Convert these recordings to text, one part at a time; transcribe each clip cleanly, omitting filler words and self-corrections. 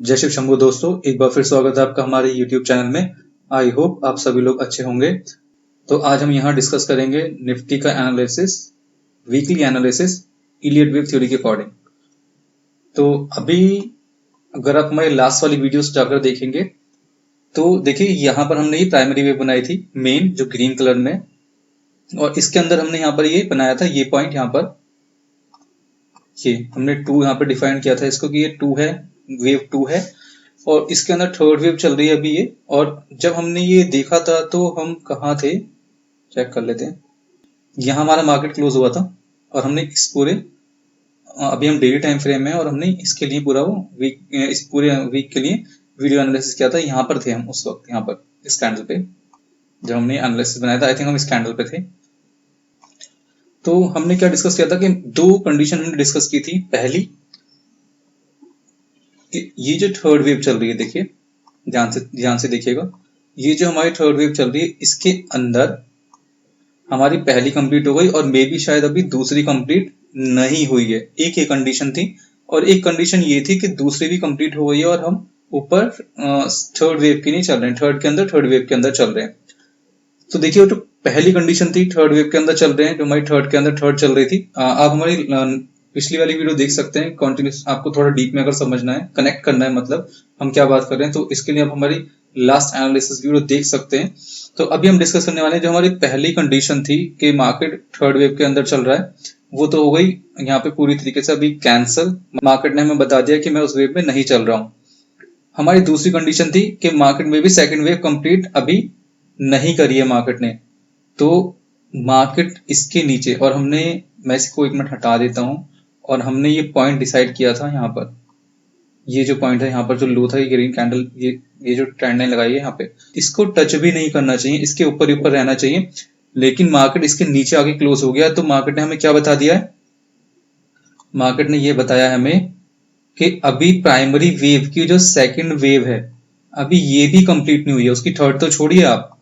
जय शिव शंभू दोस्तों, एक बार फिर स्वागत है आपका हमारे YouTube चैनल में। आई होप आप सभी लोग अच्छे होंगे। तो आज हम यहाँ डिस्कस करेंगे निफ्टी का analysis, weekly analysis Elliot wave theory के अकॉर्डिंग। तो अभी अगर आप हमारे लास्ट वाली वीडियोस जाकर देखेंगे तो देखिए यहाँ पर हमने ये प्राइमरी वेव बनाई थी मेन, जो ग्रीन कलर में, और इसके अंदर हमने यहाँ पर ये बनाया था, ये पॉइंट यहाँ पर, ये हमने 2 यहाँ पर डिफाइन किया था इसको कि ये 2 है, वेव 2 है, और इसके अंदर थर्ड वेव चल रही है अभी ये। और जब हमने ये देखा था तो हम कहाँ थे, चेक कर लेते हैं। यहाँ हमारा मार्केट क्लोज हुआ था और हमने इस पूरे, अभी हम डेली टाइम फ्रेम में है और हमने इसके लिए पूरा वो वीक, इस पूरे वीक के लिए वीडियो एनालिसिस किया था। यहाँ पर थे हम उस वक्त, यहाँ पर इस कैंडल पे जब हमने एनालिसिस बनाया था, आई थिंक हम इस कैंडल पे थे। तो हमने क्या डिस्कस किया था कि 2 कंडीशन हमने डिस्कस की थी। पहली कि ये जो थर्ड वेव चल रही है, देखिए ध्यान से देखिएगा, ये जो हमारी थर्ड वेव चल रही है इसके अंदर हमारी पहली कंप्लीट हो गई और मे भी शायद अभी दूसरी कंप्लीट नहीं हुई है। एक ये कंडीशन थी और एक कंडीशन ये थी कि दूसरी भी कंप्लीट हो गई है और हम ऊपर थर्ड वेव की नहीं चल रहे हैं, थर्ड वेव के अंदर चल रहे हैं। तो देखिए वो जो पहली कंडीशन थी थर्ड वेव के अंदर चल रहे हैं, जो हमारी थर्ड के अंदर थर्ड चल रही थी। आप हमारी पिछली वाली वीडियो देख सकते हैं कंटिन्यूस, आपको थोड़ा डीप में अगर समझना है, कनेक्ट करना है, मतलब हम क्या बात कर रहे हैं, तो इसके लिए आप हमारी लास्ट एनालिसिस वीडियो देख सकते हैं। तो अभी हम डिस्कस करने वाले हैं जो हमारी पहली कंडीशन थी कि मार्केट थर्ड वेव के अंदर चल रहा है, वो तो हो गई यहाँ पे पूरी तरीके से अभी कैंसल। मार्केट ने हमें बता दिया कि मैं उस वेव में नहीं चल रहा हूँ। हमारी दूसरी कंडीशन थी कि मार्केट में भी सेकेंड वेव कंप्लीट अभी नहीं करी है मार्केट ने, तो मार्केट इसके नीचे, और हमने, मैं इसको 1 मिनट हटा देता हूं, और हमने ये पॉइंट डिसाइड किया था यहाँ पर, ये जो पॉइंट है यहाँ पर जो लो था, ये ग्रीन कैंडल, ये जो ट्रेंड लाइन लगाई है यहाँ पे, इसको टच भी नहीं करना चाहिए, इसके ऊपर ही ऊपर रहना चाहिए। लेकिन मार्केट इसके नीचे आके क्लोज हो गया। तो मार्केट ने हमें क्या बता दिया है, मार्केट ने ये बताया हमें कि अभी प्राइमरी वेव की जो सेकेंड वेव है अभी ये भी कंप्लीट नहीं हुई है, उसकी थर्ड तो छोड़िए आप,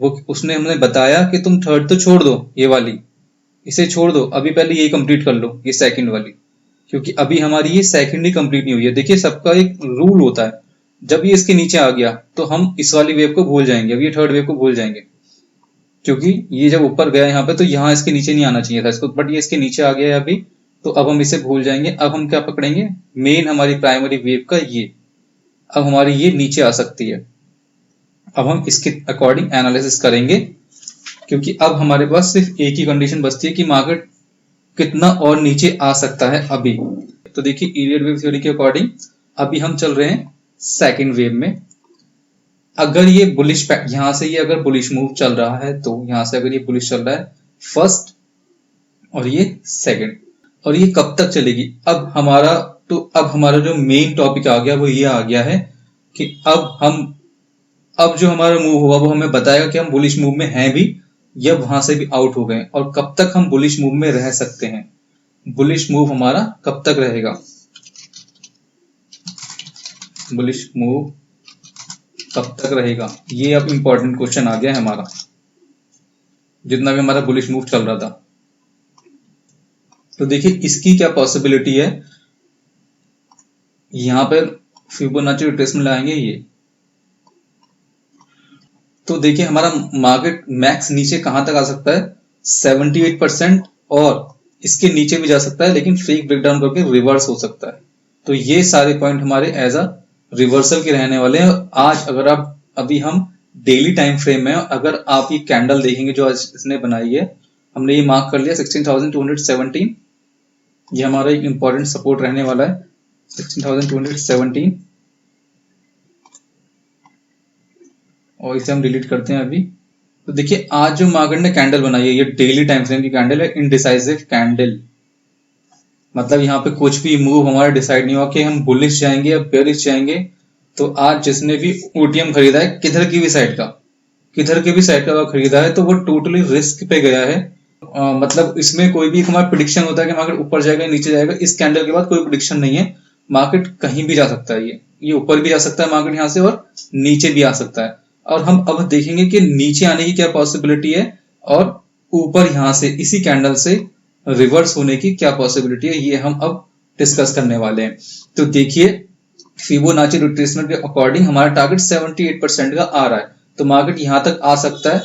वो उसने हमें बताया कि तुम थर्ड तो छोड़ दो, ये वाली इसे छोड़ दो, अभी पहले ये कंप्लीट कर लो, ये सेकंड वाली, क्योंकि अभी हमारी ये सेकंड ही कंप्लीट नहीं हुई है। देखिए सबका एक रूल होता है, जब ये इसके नीचे आ गया तो हम इस वाली वेव को भूल जाएंगे, अब ये थर्ड वेव को भूल जाएंगे, क्योंकि ये जब ऊपर गया यहाँ पे तो यहाँ इसके नीचे नहीं आना चाहिए था इसको, बट ये इसके नीचे आ गया है अभी, तो अब हम इसे भूल जाएंगे। अब हम क्या पकड़ेंगे, मेन हमारी प्राइमरी वेव का ये, अब हमारी ये नीचे आ सकती है। अब हम इसके अकॉर्डिंग एनालिसिस करेंगे, क्योंकि अब हमारे पास सिर्फ एक ही कंडीशन बचती है कि मार्केट कितना और नीचे आ सकता है अभी। तो देखिए इलियट वेव थ्योरी के अकॉर्डिंग अभी हम चल रहे हैं सेकंड वेव में। अगर ये बुलिश, यहां से ये अगर बुलिश मूव चल रहा है, तो यहां से अगर ये बुलिश चल रहा है फर्स्ट और ये सेकंड, और ये कब तक चलेगी, अब हमारा जो मेन टॉपिक आ गया वो ये आ गया है कि अब जो हमारा मूव होगा वो हमें बताएगा कि हम बुलिश मूव में हैं भी या वहां से भी आउट हो गए, और कब तक हम बुलिश मूव में रह सकते हैं, बुलिश मूव हमारा कब तक रहेगा, बुलिश मूव कब तक रहेगा, ये अब इंपॉर्टेंट क्वेश्चन आ गया है हमारा, जितना भी हमारा बुलिश मूव चल रहा था। तो देखिए इसकी क्या पॉसिबिलिटी है, यहां पर फिबोनाची रिट्रेसमेंट लाएंगे ये, तो देखिए हमारा मार्केट मैक्स नीचे कहां तक आ सकता है, 78%, और इसके नीचे भी जा सकता है, लेकिन फ्रीक ब्रेकडाउन करके रिवर्स हो सकता है। तो ये सारे पॉइंट हमारे एज अ रिवर्सल के रहने वाले हैं। आज अगर आप, अभी हम डेली टाइम फ्रेम में, अगर आप ये कैंडल देखेंगे जो आज इसने बनाई है, हमने ये मार्क कर लिया 16,217, ये हमारा एक इंपॉर्टेंट सपोर्ट रहने वाला है 16,217, और इसे हम डिलीट करते हैं अभी। तो देखिए आज जो मार्केट ने कैंडल बनाई है, ये डेली टाइम फ्रेम की कैंडल है, इनडिसाइसिव कैंडल, मतलब यहाँ पे कुछ भी मूव हमारा डिसाइड नहीं हुआ कि हम बुलिश जाएंगे या बेयरिश जाएंगे। तो आज जिसने भी ओटीएम खरीदा है, किधर की भी साइड का खरीदा है, तो वो टोटली रिस्क पे गया है। मतलब इसमें कोई भी हमारा प्रिडिक्शन होता है कि मार्केट ऊपर जाएगा नीचे जाएगा, इस कैंडल के बाद कोई प्रिडिक्शन नहीं है, मार्केट कहीं भी जा सकता है, ये ऊपर भी जा सकता है मार्केट यहाँ से, और नीचे भी आ सकता है। और हम अब देखेंगे कि नीचे आने की क्या पॉसिबिलिटी है, और ऊपर यहाँ से इसी कैंडल से रिवर्स होने की क्या पॉसिबिलिटी है, ये हम अब डिस्कस करने वाले हैं। तो देखिए फिबोनाची रिट्रेसमेंट के अकॉर्डिंग हमारा टारगेट 78% का आ रहा है, तो मार्केट यहां तक आ सकता है।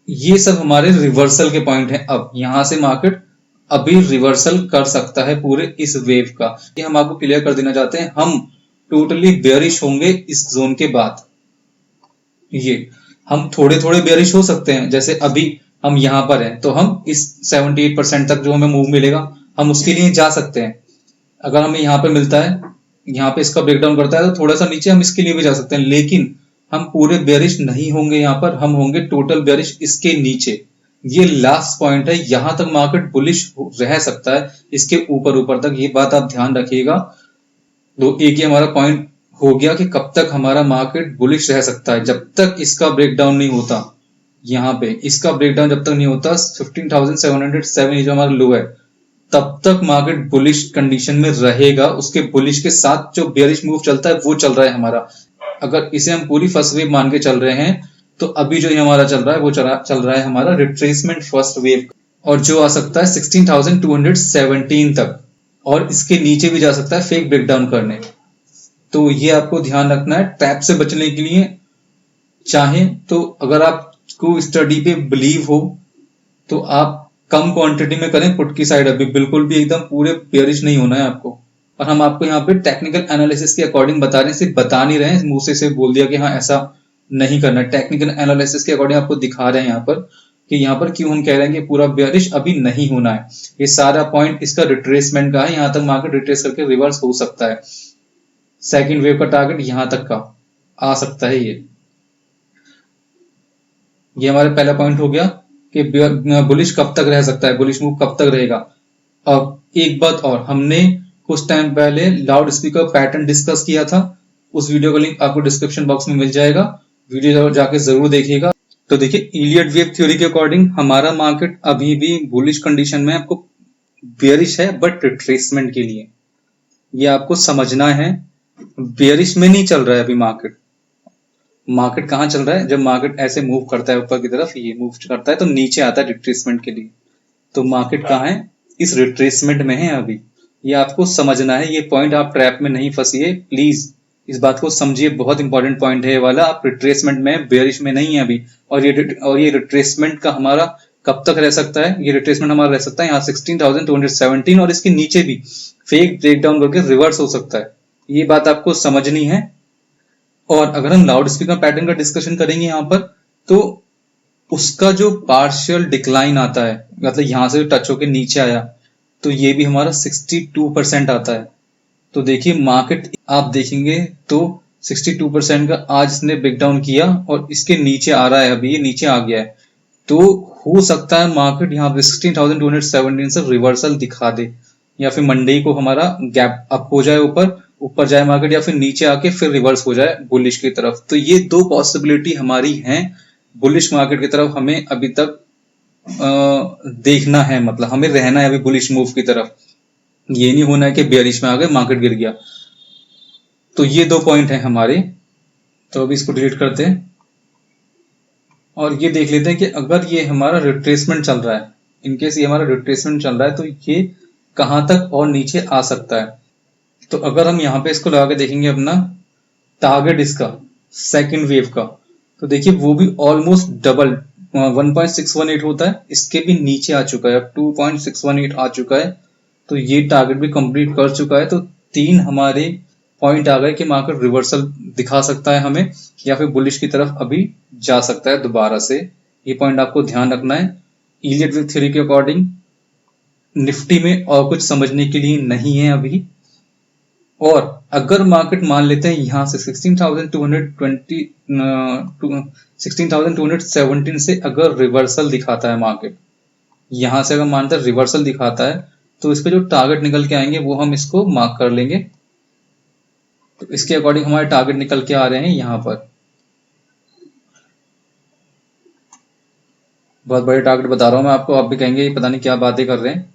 ये सब हमारे रिवर्सल के पॉइंट हैं। अब यहां से मार्केट अभी रिवर्सल कर सकता है पूरे इस वेव का। ये हम आपको क्लियर कर देना चाहते हैं, हम टोटली बेयरिश होंगे इस जोन के बाद। ये हम थोड़े थोड़े बेयरिश हो सकते हैं, जैसे अभी हम यहाँ पर हैं तो हम इस 78% तक जो हमें मूव मिलेगा हम उसके लिए जा सकते हैं। अगर हमें यहाँ पे मिलता है, यहाँ पे इसका ब्रेकडाउन करता है तो थोड़ा सा नीचे हम इसके लिए भी जा सकते हैं, लेकिन हम पूरे बेयरिश नहीं होंगे यहाँ पर, हम होंगे टोटल बेयरिश इसके नीचे। ये लास्ट पॉइंट है, यहां तक मार्केट बुलिश रह सकता है, इसके ऊपर ऊपर तक। ये बात आप ध्यान रखिएगा। तो एक ही हमारा पॉइंट हो गया कि कब तक हमारा मार्केट बुलिश रह सकता है, जब तक इसका ब्रेकडाउन नहीं होता। यहाँ पे इसका ब्रेकडाउन जब तक नहीं होता 15,707 ये जो हमारा लो है, तब तक मार्केट बुलिश कंडीशन में रहेगा। उसके बुलिश के साथ जो बेयरिश मूव चलता है वो चल रहा है हमारा। अगर इसे हम पूरी फर्स्ट वेव मान के चल रहे हैं तो अभी जो हमारा चल रहा है वो चल रहा है हमारा रिट्रेसमेंट फर्स्ट वेव, और जो आ सकता है 16,217 तक, और इसके नीचे भी जा सकता है फेक ब्रेकडाउन करने। तो ये आपको ध्यान रखना है। ट्रैप से बचने के लिए चाहे तो अगर आपको स्टडी पे बिलीव हो तो आप कम क्वांटिटी में करें पुट की साइड। अभी बिल्कुल भी एकदम पूरे बेयरिश नहीं होना है आपको। और हम आपको यहाँ पे टेक्निकल एनालिसिस के अकॉर्डिंग बता रहे हैं, सिर्फ बता नहीं रहे हैं मुंह से बोल दिया कि हाँ ऐसा नहीं करना। टेक्निकल एनालिसिस के अकॉर्डिंग आपको दिखा रहे हैं यहाँ पर कि यहाँ पर क्यों हम कह रहे हैं कि पूरा बेयरिश अभी नहीं होना है। ये सारा पॉइंट इसका रिट्रेसमेंट का है, यहाँ तक मार्केट रिट्रेस करके रिवर्स हो सकता है। सेकंड वेव का टारगेट यहाँ तक का आ सकता है। ये हमारा पहला पॉइंट हो गया कि बुलिश कब तक रह सकता है, बुलिश मूव कब तक रहेगा। अब एक बात और, हमने कुछ टाइम पहले लाउड स्पीकर पैटर्न डिस्कस किया था, उस वीडियो का लिंक आपको डिस्क्रिप्शन बॉक्स में मिल जाएगा, वीडियो जाके जरूर देखिएगा। तो देखिए इलियट वेव थ्योरी के अकॉर्डिंग हमारा मार्केट अभी भी बुलिश कंडीशन में, आपको बेयरिश है बट रिट्रेसमेंट के लिए, ये आपको समझना है। बेयरिश में नहीं चल रहा है अभी मार्केट। मार्केट कहाँ चल रहा है, जब मार्केट ऐसे मूव करता है ऊपर की तरफ, ये मूव करता है तो नीचे आता है रिट्रेसमेंट के लिए। तो मार्केट कहाँ है, इस रिट्रेसमेंट में है अभी। ये आपको समझना है, ये पॉइंट आप ट्रैप में नहीं फंसिए प्लीज, इस बात को समझिए। बहुत इंपॉर्टेंट पॉइंट है ये वाला। आप रिट्रेसमेंट में, बेयरिश में नहीं है अभी। और ये रिट्रेसमेंट का हमारा कब तक रह सकता है, ये रिट्रेसमेंट हमारा रह सकता है यहाँ 16,217, और इसके नीचे भी फेक ब्रेकडाउन करके रिवर्स हो सकता है। ये बात आपको समझनी है। और अगर हम लाउड स्पीकर पैटर्न का डिस्कशन करेंगे यहाँ पर, तो उसका जो पार्शियल डिक्लाइन आता है, मतलब यहां से टच होकर नीचे आया, तो ये भी हमारा 62% आता है। तो देखिए मार्केट आप देखेंगे तो 62% का आज इसने ब्रेकडाउन किया और इसके नीचे आ रहा है, अभी ये नीचे आ गया है। तो हो सकता है मार्केट यहाँ पे 16,217 से रिवर्सल दिखा दे, या फिर मंडे को हमारा गैप अप हो जाए, ऊपर जाए मार्केट, या फिर नीचे आके फिर रिवर्स हो जाए बुलिश की तरफ। तो ये दो पॉसिबिलिटी हमारी हैं बुलिश मार्केट की तरफ। हमें अभी तक देखना है, मतलब हमें रहना है अभी बुलिश मूव की तरफ। ये नहीं होना है कि बेयरिश में आ गए मार्केट गिर गया। तो ये दो पॉइंट है हमारे। तो अभी इसको डिलीट करते हैं और ये देख लेते हैं कि अगर ये हमारा रिट्रेसमेंट चल रहा है, इनकेस ये हमारा रिट्रेसमेंट चल रहा है, तो ये कहां तक और नीचे आ सकता है। तो अगर हम यहाँ पे इसको लगा के देखेंगे अपना टारगेट इसका सेकंड वेव का, तो देखिए वो भी ऑलमोस्ट डबल 1.618 होता है, इसके भी नीचे आ चुका है, अब 2.618 आ चुका है। तो ये टारगेट भी कंप्लीट कर चुका है। तो 3 हमारे पॉइंट आ गए कि मार्केट रिवर्सल दिखा सकता है हमें, या फिर बुलिश की तरफ अभी जा सकता है दोबारा से। ये पॉइंट आपको ध्यान रखना है। इलियट वेव थ्योरी के अकॉर्डिंग निफ्टी में और कुछ समझने के लिए नहीं है अभी। और अगर मार्केट मान लेते हैं यहां से 16,217 से अगर रिवर्सल दिखाता है मार्केट, यहां से अगर मानते हैं रिवर्सल दिखाता है, तो इसके जो टारगेट निकल के आएंगे वो हम इसको मार्क कर लेंगे। तो इसके अकॉर्डिंग हमारे टारगेट निकल के आ रहे हैं यहाँ पर। बहुत बड़े टारगेट बता रहा हूं मैं आपको। आप भी कहेंगे पता नहीं क्या बातें कर रहे हैं,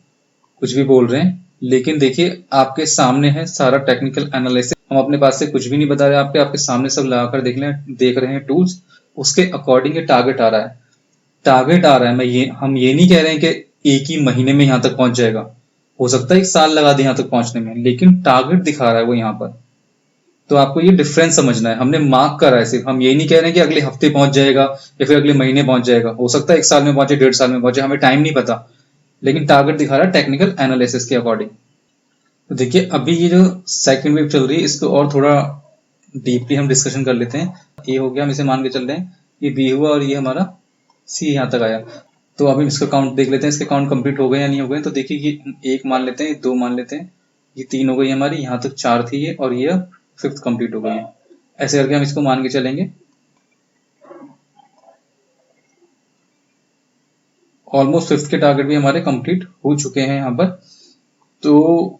कुछ भी बोल रहे हैं, लेकिन देखिए आपके सामने है सारा टेक्निकल एनालिसिस। हम अपने पास से कुछ भी नहीं बता रहे, आपके सामने सब लगाकर देख रहे हैं टूल्स, उसके अकॉर्डिंग ये टारगेट आ रहा है। टारगेट आ रहा है, हम ये नहीं कह रहे हैं कि एक ही महीने में यहाँ तक पहुंच जाएगा, हो सकता है 1 साल लगा दे यहाँ तक पहुंचने में, लेकिन टारगेट दिखा रहा है वो यहाँ पर। तो आपको ये डिफरेंस समझना है। हमने मार्क करा है सिर्फ, हम ये नहीं कह रहे हैं कि अगले हफ्ते पहुंच जाएगा या फिर अगले महीने पहुंच जाएगा। हो सकता है 1 साल में पहुंचे, 1.5 साल में पहुंचे, हमें टाइम नहीं पता, लेकिन टारगेट दिखा रहा है टेक्निकल एनालिसिस के अकॉर्डिंग। तो देखिए अभी ये जो सेकंड वेव चल रही है इसको और थोड़ा डीपली हम डिस्कशन कर लेते हैं। ए हो गया, हम इसे मान के चल रहे हैं ये बी हुआ और ये हमारा सी यहाँ तक आया। तो अभी इसका काउंट देख लेते हैं, इसके काउंट कंप्लीट हो गए या नहीं हो गए। तो देखिए ये 1 मान लेते हैं, 2 मान लेते हैं, ये 3 हो गई हमारी, यहाँ तक 4 थी ये, और ये 5th कंप्लीट हो गई है। ऐसे करके हम इसको मान के चलेंगे। ऑलमोस्ट 5th के टारगेट भी हमारे कंप्लीट हो चुके हैं यहाँ पर। तो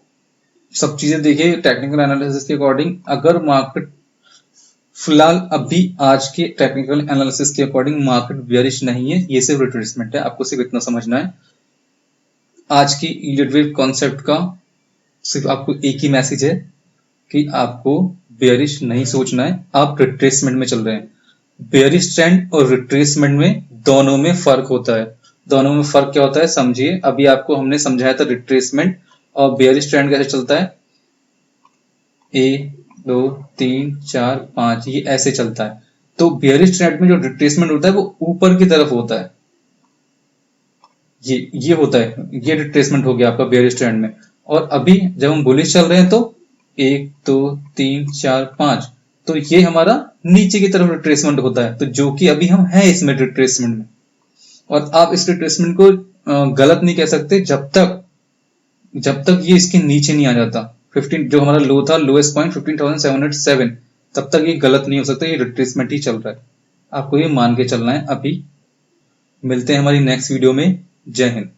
सब चीजें देखिए टेक्निकल एनालिसिस के अकॉर्डिंग, अगर मार्केट फिलहाल अभी आज के टेक्निकल एनालिसिस के अकॉर्डिंग मार्केट बेयरिश नहीं है, ये सिर्फ रिट्रेसमेंट है, आपको सिर्फ इतना समझना है। आज की यील्ड वेव कॉन्सेप्ट का सिर्फ आपको एक ही मैसेज है कि आपको बेयरिश नहीं सोचना है, आप रिट्रेसमेंट में चल रहे हैं। बेयरिश ट्रेंड और रिट्रेसमेंट में दोनों में फर्क होता है। दोनों में फर्क क्या होता है समझिए। अभी आपको हमने समझाया था रिट्रेसमेंट और बेयरिश ट्रेंड कैसे चलता है। 1 2 3 4 5 ये ऐसे चलता है। तो बेयरिश ट्रेंड में जो रिट्रेसमेंट होता है वो ऊपर की तरफ होता है, ये होता है, ये रिट्रेसमेंट हो गया आपका बेयरिश ट्रेंड में। और अभी जब हम बुलिश चल रहे हैं तो 1 2 3 4 5, तो ये हमारा नीचे की तरफ रिट्रेसमेंट होता है। तो जो कि अभी हम हैं इसमें रिट्रेसमेंट में, और आप इस रिट्रेसमेंट को गलत नहीं कह सकते जब तक ये इसके नीचे नहीं आ जाता। 15 जो हमारा लो था, लोएस्ट पॉइंट 15,707, तब तक ये गलत नहीं हो सकता, ये रिट्रेसमेंट ही चल रहा है। आपको ये मान के चलना है। अभी मिलते हैं हमारी नेक्स्ट वीडियो में। जय हिंद।